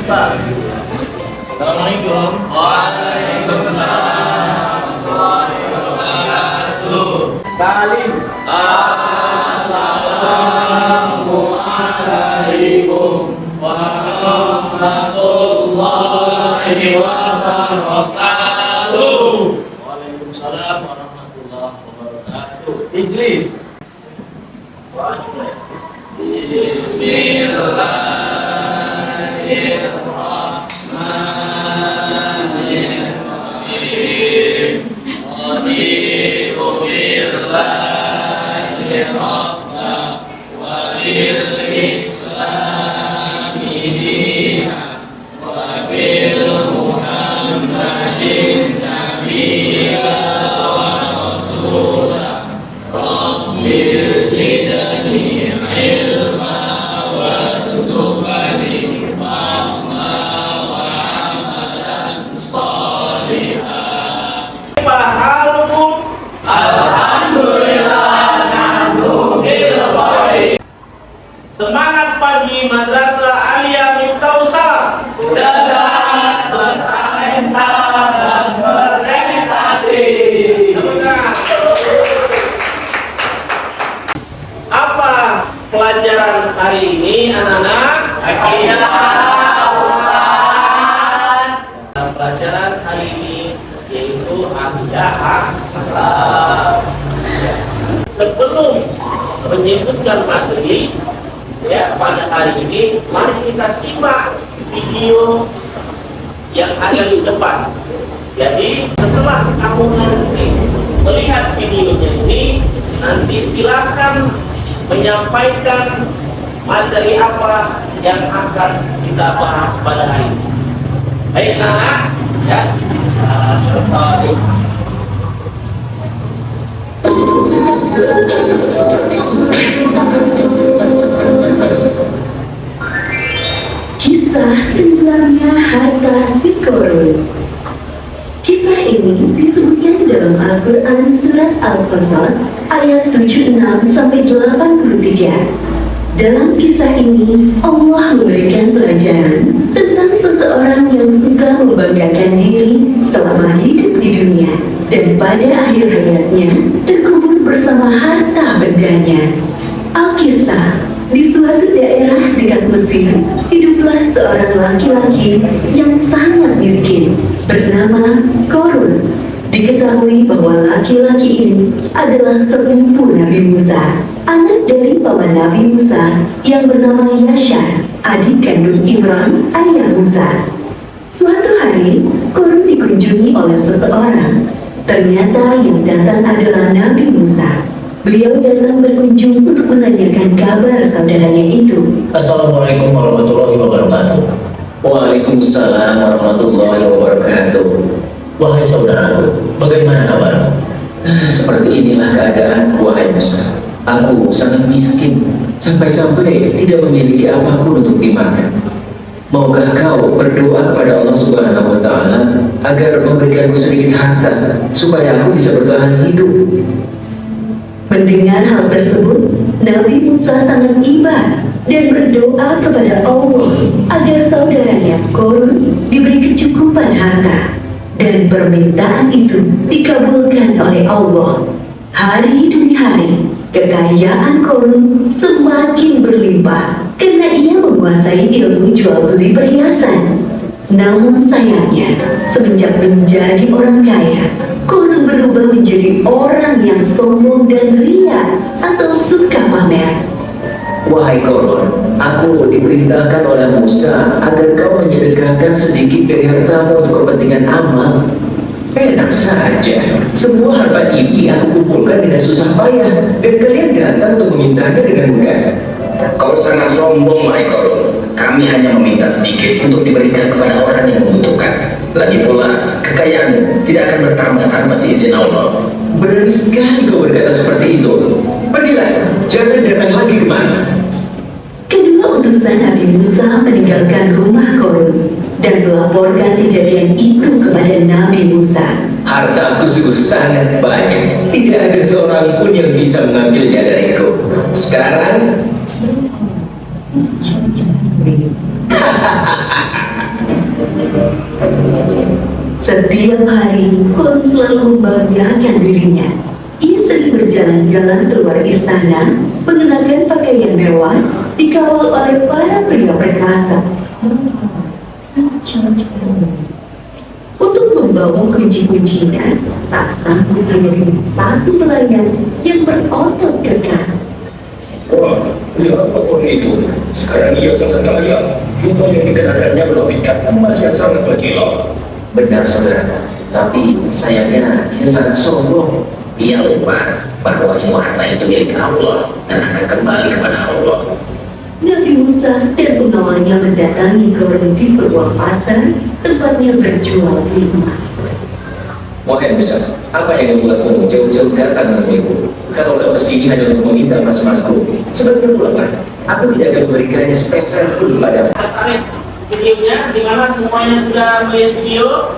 Pak. Assalamualaikum. Waalaikumsalam warahmatullahi wabarakatuh. Salim. Assalamualaikum warahmatullahi wabarakatuh. Waalaikumsalam warahmatullahi wabarakatuh. Ijlis. Bismillahirrahmanirrahim. Raditu billahi rabban wa bil islami dinan wa bil muhammadin nabiyya wa rasulah. Rabbi zidni ilma warzuqni fahma wa amalan salihah. Halukum. Alhamdulillah nahnu bil baik. Semangat pagi Madrasah Aliyah Miftahul Salam. Cerdas, bertalenta dan berprestasi. Benar. Apa pelajaran hari ini anak-anak? Akidah Ustaz. Pelajaran hari ini yaitu akidah akhlak. Sebelum menyebutkan materi ya pada hari ini, mari kita simak video yang ada di depan. Jadi setelah kamu nanti melihat videonya ini, nanti silakan menyampaikan materi apa yang akan kita bahas pada hari ini. Baik anak, ya. Kisah tenggelamnya harta si Korun. Kisah ini disebutkan dalam Al-Quran Surat Al-Qasas ayat 76-83. Dalam kisah ini, Allah memberikan pelajaran tentang seseorang yang suka membanggakan diri selama hidup di dunia dan pada akhir hayatnya terkubur bersama harta bendanya. Alkisah, di suatu daerah dekat Mesir, hiduplah seorang laki-laki yang sangat miskin bernama Korun. Diketahui bahwa laki-laki ini adalah sepupu Nabi Musa, anak dari paman Nabi Musa yang bernama Yashar, adik kandung Imran, ayah Musa. Suatu hari, Korun dikunjungi oleh seseorang. Ternyata yang datang adalah Nabi Musa. Beliau datang berkunjung untuk menanyakan kabar saudaranya itu. Assalamualaikum warahmatullahi wabarakatuh. Waalaikumsalam warahmatullahi wabarakatuh. Wahai saudaraku, bagaimana kabarmu? Seperti inilah keadaan wahai Musa. Aku sangat miskin, sampai-sampai tidak memiliki apapun untuk dimakan. Maukah kau berdoa kepada Allah Subhanahu wa Ta'ala agar memberikanku sedikit harta supaya aku bisa bertahan hidup? Mendengar hal tersebut, Nabi Musa sangat iba dan berdoa kepada Allah agar saudaranya Korun diberi kecukupan harta. Dan permintaan itu dikabulkan oleh Allah. Hari demi hari, kekayaan Korun semakin berlimpah karena ia menguasai ilmu jual beli perhiasan. Namun sayangnya, semenjak menjadi orang kaya, Korun berubah menjadi orang yang sombong dan ria atau suka pamer. Wahai Korun, aku diperintahkan oleh Musa agar kau menyedekahkan sedikit dari hartamu untuk kepentingan amal. Enak saja, semua harta ini aku kumpulkan dengan susah payah dan kalian datang untuk memintanya dengan mudah. Kau sangat sombong, wahai Korun. Kami hanya meminta sedikit untuk diberikan kepada orang yang membutuhkan. Lagi pula, kekayaanmu tidak akan bertambah tanpa seizin Allah. Berani sekali kau berkata seperti itu. Pergilah, jangan datang lagi kemana. Kedua utusan Nabi Musa meninggalkan rumah Korun dan melaporkan kejadian itu kepada Nabi Musa. Hartaku sungguh sangat banyak. Tidak ada seorang pun yang bisa mengambilnya dariku. Sekarang Setiap hari, Korun selalu membanggakan dirinya. Ia sering berjalan-jalan keluar istana, mengenakan pakaian mewah, dikawal oleh para pria perkasa. Untuk membawa kunci-kuncinya, tak sanggup hanya dengan satu pelayan yang berotot kekar. Wah, lihat pohon itu. Sekarang ia sangat kaya. Jumlah yang dikenakannya melukiskan emas yang sangat berkilau. Benar saudara, tapi sayangnya dia sangat sombong. Ia lupa bahwa semua harta itu milik Allah dan akan kembali kepada Allah. Nabi Musa dan pengawalnya mendatangi Korun di sebuah pasar tempatnya berjual emas. Wahai Musa, apa yang membuatmu jauh-jauh datang menemuiku? Kalau kau kesini hanya untuk meminta emas-emasku, sebaiknya pulanglah. Aku tidak akan memberikannya spesial pun padamu. Tertarik videonya, di mana semuanya sudah melihat video?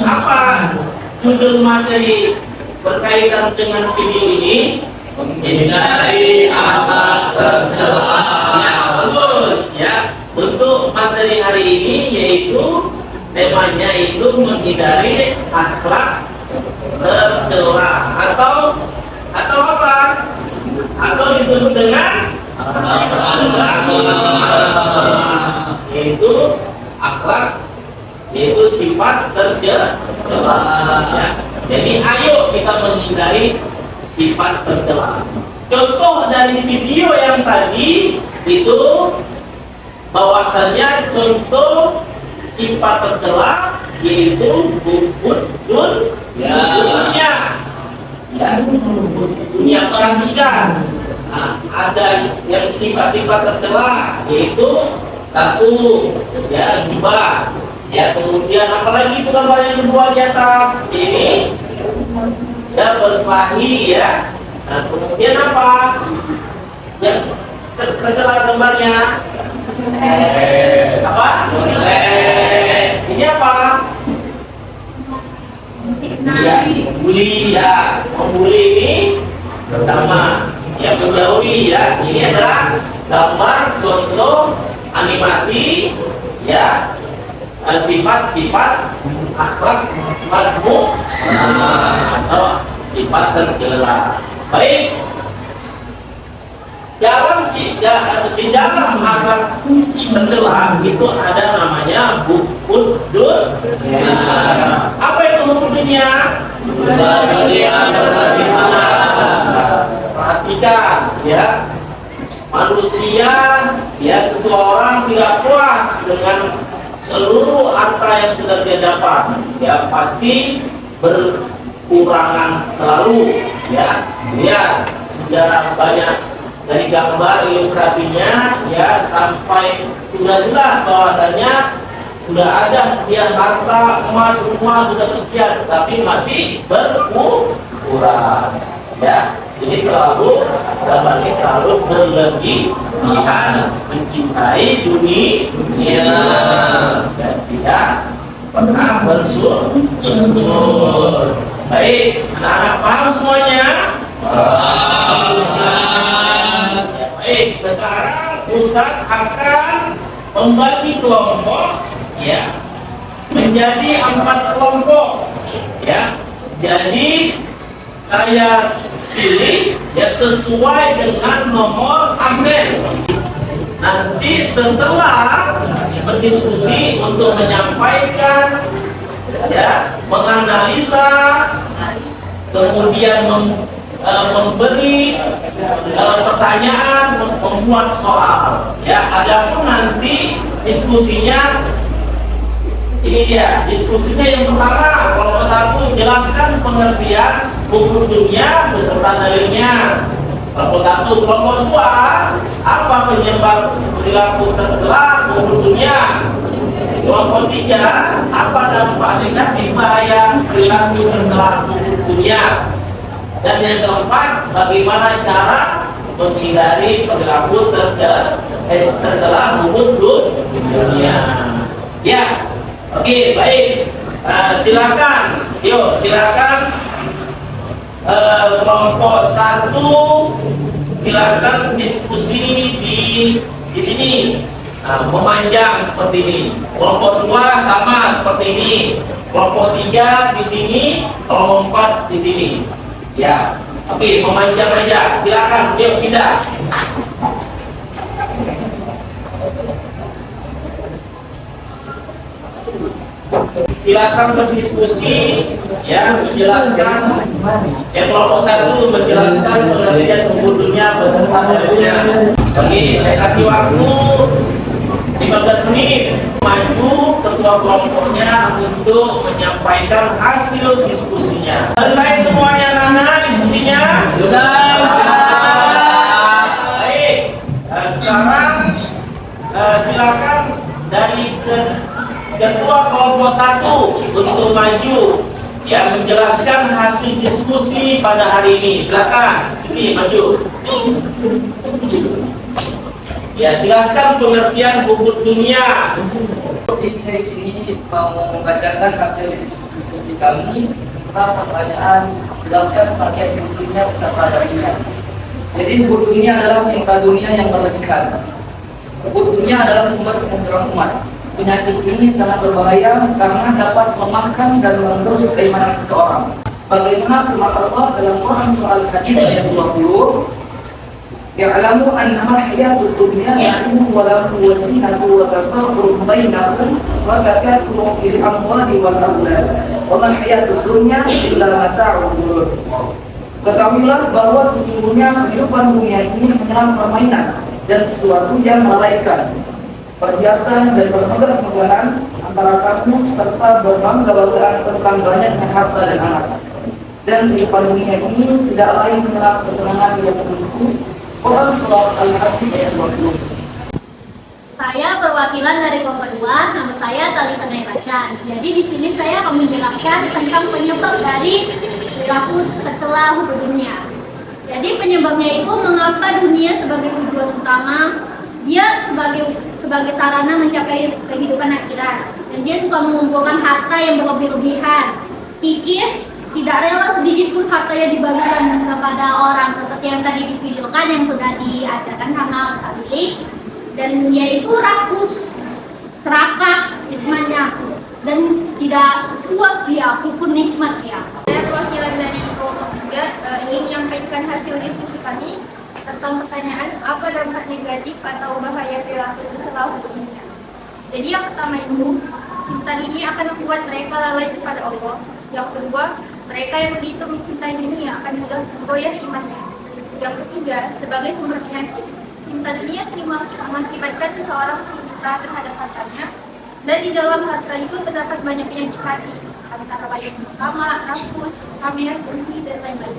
Apa judul materi berkaitan dengan video ini? Menghindari akhlak tercela. Ya, bagus ya. Untuk materi hari ini yaitu temanya itu menghindari akhlak tercela atau apa? Atau disebut dengan yaitu akhlak, yaitu sifat tercela. Ya. Jadi ayo kita menghindari sifat tercela. Contoh dari video yang tadi itu bahwasannya contoh sifat tercela yaitu dunia. Ya, dunia perhatikan. Nah, ada yang sifat-sifat tercela yaitu satu ya riba. Ya, kemudian apalagi itu gambar yang kedua di atas ini ya berkelahi ya. Nah, kemudian apa yang tercela gambarnya? Apa? Ini apa? Ya, membuli ya. Membuli ini pertama yang menjauhi ya. Ini adalah gambar contoh animasi ya. Sifat-sifat akhlak mazmum atau sifat tercela. Baik, di dalam akhlak tercela itu ada namanya hukum dunia. Apa itu hukum dunia? Perhatikan ya, manusia ya seseorang tidak puas dengan seluruh harta yang sudah dia dapat, ya pasti berkurangan selalu, ya. Lihat sudah banyak dari gambar ilustrasinya, ya sampai sudah jelas bahwasannya sudah ada dia harta emas semua sudah tersedia, tapi masih berkurang, ya. Ini terlalu berlebihan mencintai dunia dan tidak pernah bersyukur. Baik, anak-anak paham semuanya? Ya, baik, sekarang Ustadz akan membagi kelompok ya menjadi 4 kelompok ya. Jadi saya pilih ya sesuai dengan nomor absen. Nanti setelah berdiskusi untuk menyampaikan ya, menganalisa, kemudian memberi pertanyaan, membuat soal ya. Adapun nanti diskusinya ini dia, diskusinya yang pertama, kelompok 1 jelaskan pengertian hukum dunia beserta dalilnya. Kelompok 1, kelompok 2 apa penyebab perilaku tercela hukum dunia. Kelompok 3 apa dampak negatif bahaya perilaku tercela hukum dunia. Dan yang keempat, bagaimana cara menghindari perilaku tercela hukum dunia. Ya. Oke, baik. Silakan. Yuk, silakan. Kelompok 1 silakan diskusi di sini. Memanjang seperti ini. Kelompok 2 sama ini. Kelompok 3 di sini, kelompok 4 di sini. Ya, oke, memanjang aja. Silakan, yuk pindah. Silakan berdiskusi, ya, menjelaskan. Yang kelompok 1 menjelaskan pengertian hukum-hukumnya beserta dalilnya. Oke, saya kasih waktu 15 menit. Maju ketua kelompoknya untuk menyampaikan hasil diskusinya. Selesai semuanya, Nana, diskusinya? Sudah. Baik, sekarang silakan dari ketua kelompok 1 untuk maju, ya, menjelaskan hasil diskusi pada hari ini. Silakan, ini maju. Ya, jelaskan pengertian hukum dunia. Saya di sini mau membacakan hasil diskusi kami tentang pertanyaan jelaskan pengertian hukum dunia beserta dalilnya. Jadi hukum dunia adalah cinta dunia yang berlebihan. Hukum dunia adalah sumber kehancuran umat. Penyakit ini sangat berbahaya karena dapat melemahkan dan mengerus keimanan seseorang. Bagaimana firman Allah dalam Quran surah Al-Hadid ayat 20? Ya'lamu annama hayatud dunya la'ibun wa lahu wa zinatun wa tafakhurun bainakum wa takathurun fil amwali wal aulad wa ma hayatud dunya illa mata'ul ghurur. Ketahuilah bahwa sesungguhnya kehidupan dunia ini hanyalah permainan dan sesuatu yang melalaikan, perhiasan dan bermegah-megahan antara kamu serta berbangga-banggaan tentang banyaknya harta dan anak. Dan kehidupan dunia ini tidak lain hanyalah kesenangan yang tertentu. Quran surah Al-Hadid ayat 20. Saya perwakilan dari kelompok 2, nama saya Talita Nairacan. Jadi di sini saya akan menjelaskan tentang penyebab dari perilaku tercela hukum dunia. Jadi penyebabnya itu mengapa dunia sebagai tujuan utama, dia sebagai sarana mencapai kehidupan akhirat, dan dia suka mengumpulkan harta yang berlebih-lebihan. Kikir tidak rela sedikit pun hartanya dibagikan kepada orang, seperti yang tadi divideokan yang sudah diajarkan sama Kak Lili. Dan dia itu rakus, serakah hikmahnya, dan tidak puas dia, pupun nikmat dia. Saya perwakilan dari kelompok 3 ingin menyampaikan hasil diskusi kami tentang pertanyaan apa dampak negatif atau bahaya perilaku tercela hukum dunia. Jadi yang pertama itu, cinta ini akan membuat mereka lalai kepada Allah. Yang kedua, mereka yang begitu mencintai dunia akan mudah goyah imannya. Yang ketiga, sebagai sumber penyakit, cinta dunia sering mengakibatkan seseorang cinta terhadap hartanya, dan di dalam harta itu terdapat banyak penyakit hati, antara lain pertama, rakus, pamer, dengki, dan lain-lain.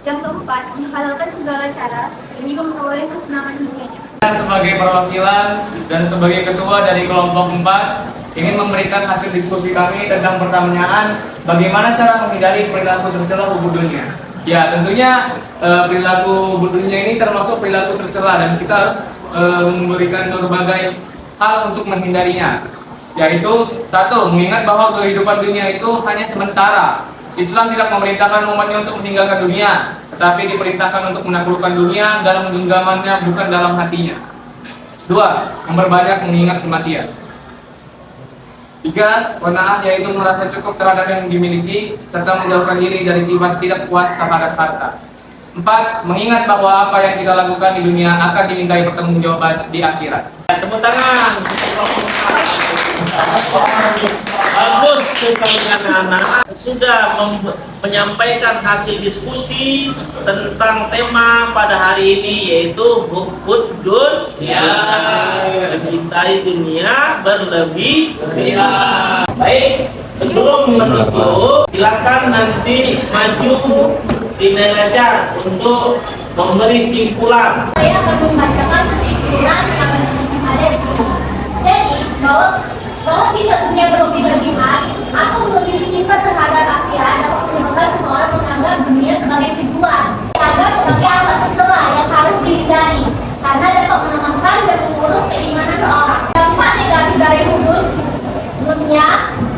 Yang keempat, menghalalkan segala cara demi memperoleh kesenangan dunianya. Sebagai perwakilan dan sebagai ketua dari kelompok 4 ingin memberikan hasil diskusi kami tentang pertanyaan bagaimana cara menghindari perilaku tercela hukum dunia. Ya, tentunya perilaku hukum dunia ini termasuk perilaku tercela dan kita harus memberikan berbagai hal untuk menghindarinya. Yaitu, 1. Mengingat bahwa kehidupan dunia itu hanya sementara. Islam tidak memerintahkan umatnya untuk meninggalkan dunia, tetapi diperintahkan untuk menaklukkan dunia dalam genggamannya, bukan dalam hatinya. 2. Memperbanyak mengingat kematian. 3. Qanaah, yaitu merasa cukup terhadap yang dimiliki, serta menjauhkan diri dari sifat tidak puas terhadap harta. 4. Mengingat bahwa apa yang kita lakukan di dunia akan dimintai pertanggungjawaban di akhirat. Tepuk tangan. Bagus sekali anak-anak sudah menyampaikan hasil diskusi tentang tema pada hari ini, yaitu hukum dunia, mencintai dunia berlebih. Baik, sebelum menutup, silakan nanti maju Nairacan untuk memberi simpulan. Saya akan membacakan kesimpulan yang ada di sini. Jadi bahwa cinta dunia berlebih-lebihan atau melebihi cinta terhadap akhirat dapat menyebabkan seseorang menganggap dunia sebagai tujuan, dianggap sebagai alat tercela yang harus dihindari karena dapat melemahkan dan mengurus keimanan seorang. Dampak negatif dari hukum dunia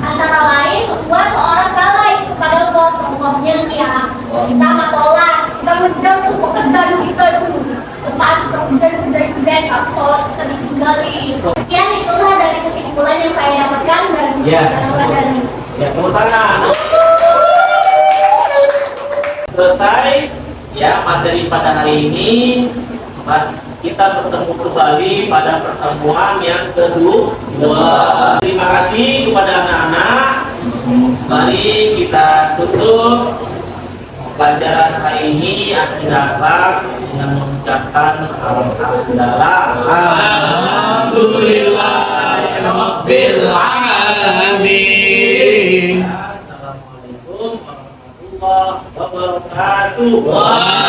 antara lain membuat seorang lalai kepada Allah. Contohnya ya, kita nggak sholat, kita menjauh untuk pekerjaan kita itu tempat kerja kita sholat kita ditinggali. Sekian itulah dari kesimpulan yang saya dapatkan dari Ya, ya tepuk tangan. Selesai ya materi pada hari ini. Kita bertemu kembali pada pertemuan yang kedua. Terima kasih kepada anak-anak. Mari kita tutup pelajaran hari ini akhirat dengan mengucapkan alhamdulillahirabbil alamin. Assalamualaikum warahmatullahi wabarakatuh.